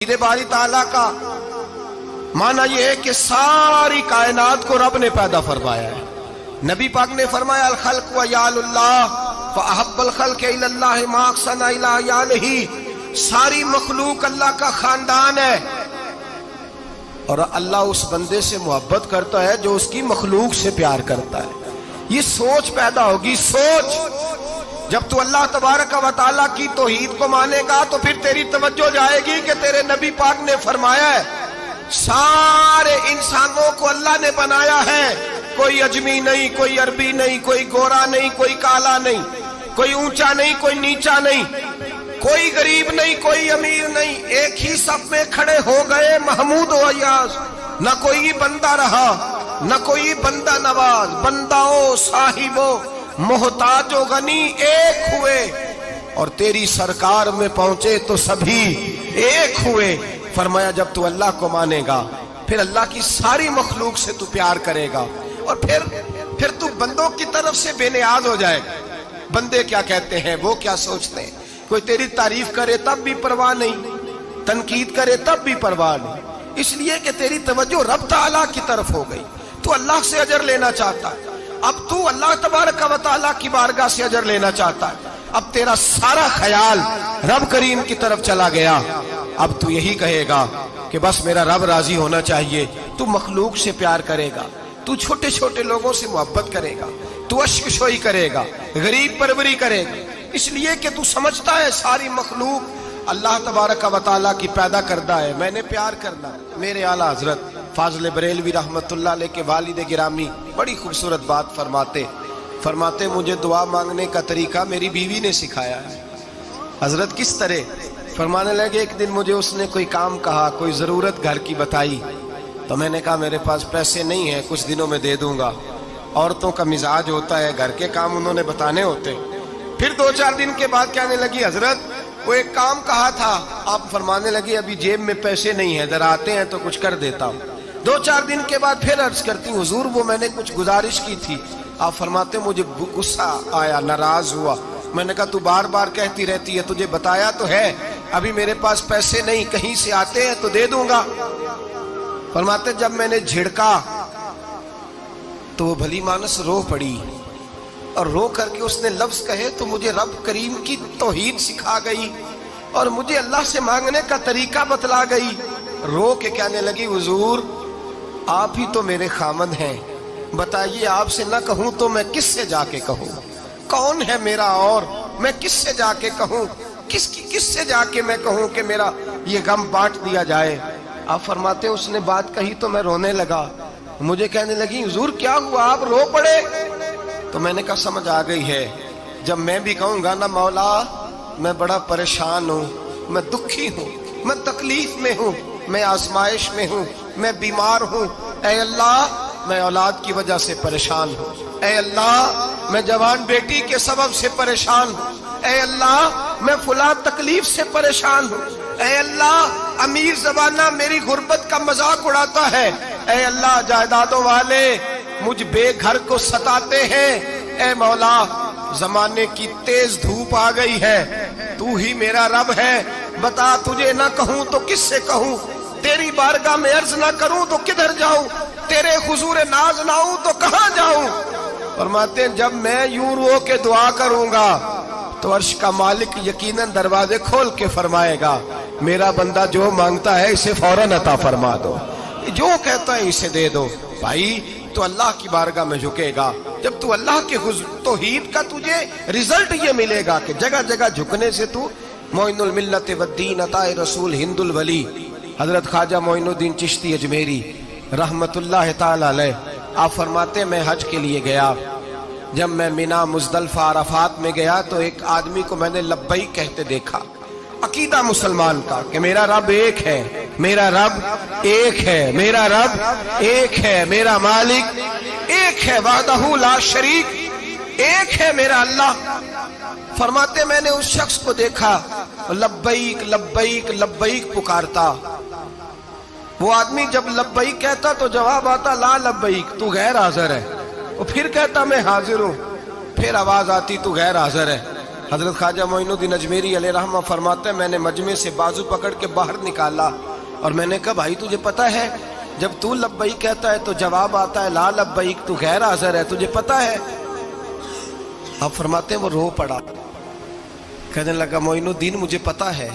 बारी ताला का माना यह है कि सारी कायनात को रब ने पैदा फरमाया है। नबी पाक ने फरमाया अल खल्क व यालुल्लाह व अहब्बल खल्क इलल्लाह मा अहसना इला यालिही। सारी मखलूक अल्लाह का खानदान है और अल्लाह उस बंदे से मोहब्बत करता है जो उसकी मखलूक से प्यार करता है। ये सोच पैदा होगी। सोच जब तू अल्लाह तबारक व तआला की तौहीद को मानेगा तो फिर तेरी तवज्जो जाएगी कि तेरे नबी पाक ने फरमाया है सारे इंसानों को अल्लाह ने बनाया है। कोई अजमी नहीं, कोई अरबी नहीं, कोई गोरा नहीं, कोई काला नहीं, कोई ऊंचा नहीं, कोई नीचा नहीं, कोई गरीब नहीं, कोई अमीर नहीं। एक ही सब में खड़े हो गए महमूद व अय्याज। न कोई बंदा रहा न कोई बंदा नवाज। बंदाओ साहिबो मोहताजो गनी एक हुए और तेरी सरकार में पहुंचे तो सभी एक हुए। फरमाया जब तू अल्लाह को मानेगा फिर अल्लाह की सारी मखलूक से तू प्यार करेगा और फिर तू बंदों की तरफ से बेनियाज हो जाएगा। बंदे क्या कहते हैं, वो क्या सोचते हैं। कोई तेरी तारीफ करे तब भी परवाह नहीं, तनकीद करे तब भी परवाह नहीं, इसलिए कि तेरी तवज्जो रब ताला की तरफ हो गई। तू अल्लाह से अजर लेना चाहता है। अब तू अल्लाह तबारक व तआला की बारगाह से अजर लेना चाहता है। अब तेरा सारा ख्याल रब करीम की तरफ चला गया। अब तू यही कहेगा कि बस मेरा रब राजी होना चाहिए। तू मखलूक से प्यार करेगा, तू छोटे छोटे लोगों से मोहब्बत करेगा, तू अश्कशोई करेगा, गरीब परवरी करेगा, इसलिए कि तू समझता है सारी मखलूक अल्लाह तबारक व तआला की पैदा करदा है, मैंने प्यार करना। मेरे आला हजरत फाज़िल बरेलवी रहमतुल्लाह अलैह के वालिद गिरामी बड़ी खूबसूरत बात फरमाते मुझे दुआ मांगने का तरीका मेरी बीवी ने सिखाया है। हजरत किस तरह? फरमाने लगे एक दिन मुझे उसने कोई काम कहा, कोई ज़रूरत घर की बताई, तो मैंने कहा मेरे पास पैसे नहीं है, कुछ दिनों में दे दूंगा। औरतों का मिजाज होता है, घर के काम उन्होंने बताने होते। फिर 2-4 दिन के बाद कहने लगी हजरत वो एक काम कहा था। आप फरमाने लगी अभी जेब में पैसे नहीं है, जरा आते हैं तो कुछ कर देता हूँ। 2-4 दिन के बाद फिर अर्ज करती हूँ हुजूर वो मैंने कुछ गुजारिश की थी। आप फरमाते मुझे गुस्सा आया, नाराज हुआ। मैंने कहा तू बार बार कहती रहती है, तुझे बताया तो है अभी मेरे पास पैसे नहीं, कहीं से आते हैं तो दे दूंगा। फरमाते जब मैंने झिड़का तो वो भली मानस रो पड़ी और रो करके उसने लफ्ज कहे तो मुझे रब करीम की तौहीद सिखा गई और मुझे अल्लाह से मांगने का तरीका बतला गई। रो के कहने लगी हुजूर आप ही तो मेरे खामद हैं, बताइए आपसे न कहूं तो मैं किससे जाके कहूं? कौन है मेरा और मैं किससे जाके कहूं? किससे जाके मैं कहूं कि मेरा ये गम बांट दिया जाए? आप फरमाते उसने बात कही तो मैं रोने लगा। मुझे कहने लगी हुजूर क्या हुआ, आप रो पड़े? तो मैंने कहा समझ आ गई है, जब मैं भी कहूंगा ना मौला मैं बड़ा परेशान हूँ, मैं दुखी हूँ, मैं तकलीफ में हूँ, मैं आजमाइश में हूँ, मैं बीमार हूँ, ऐ अल्लाह मैं औलाद की वजह से परेशान हूँ, ऐ अल्लाह मैं जवान बेटी के सबब से परेशान हूँ, ऐ अल्लाह मैं फुला तकलीफ से परेशान हूँ, ऐ अल्लाह अमीर ज़बाना मेरी गुर्बत का मजाक उड़ाता है, ऐ अल्लाह जायदादों वाले मुझ बेघर को सताते हैं, ऐ मौला जमाने की तेज धूप आ गई है, तू ही मेरा रब है, बता तुझे ना कहूं तो किससे कहूं? तेरी बारगाह में अर्ज ना करूं तो किधर जाऊं? तेरे हुजूर नाज ना आऊं तो कहां जाऊं? फरमाते जब मैं यूं रो के दुआ करूंगा तो अर्श का मालिक यकीनन दरवाजे खोल के फरमाएगा मेरा बंदा जो मांगता है इसे फौरन अता फरमा दो, जो कहता है इसे दे दो। भाई तो अल्लाह की बारगाह में झुकेगा। जब तू अल्लाह के तौहीद का तुझे रिजल्ट ये मिलेगा कि जगह जगह झुकने से तू मोइनुल मिल्लत वद्दीन अताए रसूल हिंदुल वली हजरत ख्वाजा मोइनुद्दीन चिश्ती अजमेरी रहमतुल्लाह ताला अलैह आप फरमाते मैं हज के लिए गया। जब मैं मिना मुज़दलिफा अराफात में गया तो एक आदमी को मैंने लब्बैक कहते देखा। अकीदा मुसलमान का कि मेरा रब एक है, मेरा रब एक है, मेरा रब एक है, मेरा मालिक एक है, वादहू ला शरीक एक है मेरा अल्लाह। फरमाते मैंने उस शख्स को देखा लब्बैक लब्बैक लब्बैक पुकारता। वो आदमी जब लब्बैक कहता तो जवाब आता ला लब्बैक तू गैर हाजिर है। वो फिर कहता मैं हाजिर हूं, फिर आवाज आती तू गैर हाजिर है। حضرت خواجہ معین الدین اجمیری علیہ رحمہ فرماتے ہیں میں نے مجمع سے بازو پکڑ کے باہر نکالا اور میں نے کہا بھائی تجھے پتہ ہے جب تو لبیک کہتا ہے تو جواب آتا ہے لا لبیک، تو غیر حاضر ہے، تجھے پتہ ہے؟ آپ فرماتے ہیں وہ رو پڑا، کہنے لگا معین الدین مجھے پتہ ہے۔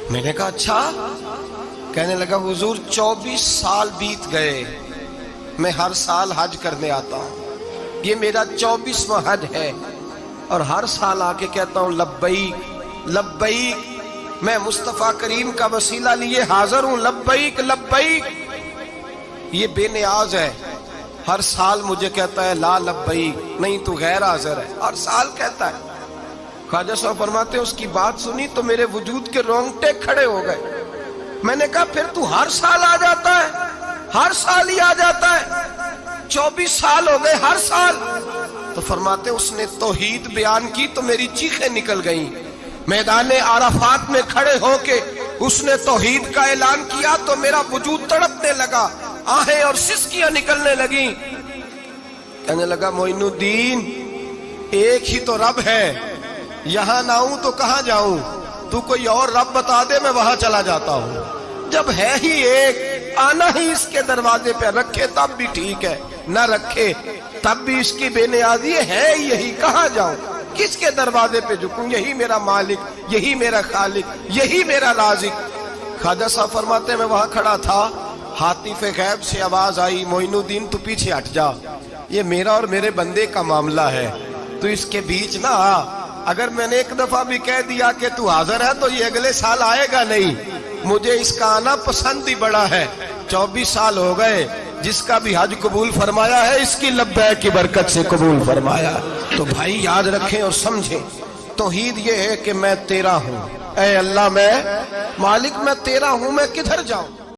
میں نے کہا اچھا؟ کہنے لگا حضور 24 سال بیت گئے، میں ہر سال حج کرنے آتا ہوں، یہ میرا 24واں حج ہے، اور ہر سال آ کے کہتا ہوں لبیک لبیک، میں مصطفیٰ کریم کا وسیلہ لیے حاضر ہوں، لبیک لبیک۔ یہ بے نیاز ہے، ہر سال مجھے کہتا ہے لا لبیک، نہیں تو غیر حاضر ہے، ہر سال کہتا ہے۔ خواجہ صاحب فرماتے ہیں اس کی بات سنی تو میرے وجود کے رونگٹے کھڑے ہو گئے۔ میں نے کہا پھر تو ہر سال آ جاتا ہے، ہر سال ہی آ جاتا ہے، 24 سال ہو گئے ہر سال۔ تو فرماتے اس نے توحید بیان کی تو میری چیخیں نکل گئیں، میدان عرفات میں کھڑے ہو کے اس نے توحید کا اعلان کیا تو میرا وجود تڑپنے لگا، آہیں اور سسکیاں نکلنے لگیں۔ کہنے لگا معین الدین ایک ہی تو رب ہے، یہاں نہ ہوں تو کہاں جاؤں، تو کوئی اور رب بتا دے میں وہاں چلا جاتا ہوں، جب ہے ہی ایک آنا ہی اس کے دروازے پہ، رکھے تب بھی ٹھیک ہے نہ رکھے تب بھی اس کی بے نیازی ہے یہی، کہاں جاؤں کس کے دروازے پہ جھکوں، یہی میرا مالک، یہی میرا خالق، یہی میرا رازق۔ خواجہ صاحب فرماتے میں وہاں کھڑا تھا، حاطف غیب سے آواز آئی معین الدین تو پیچھے ہٹ جا، یہ میرا اور میرے بندے کا معاملہ ہے، تو اس کے بیچ نہ آ، اگر میں نے ایک دفعہ بھی کہہ دیا کہ تو حاضر ہے تو یہ اگلے سال آئے گا نہیں، مجھے اس کا آنا پسند ہی بڑا ہے۔ 24 سال ہو گئے، جس کا بھی حج قبول فرمایا ہے اس کی لبیک کی برکت سے قبول فرمایا۔ تو بھائی یاد رکھیں اور سمجھیں، توحید یہ ہے کہ میں تیرا ہوں، اے اللہ میں مالک میں تیرا ہوں، میں کدھر جاؤں؟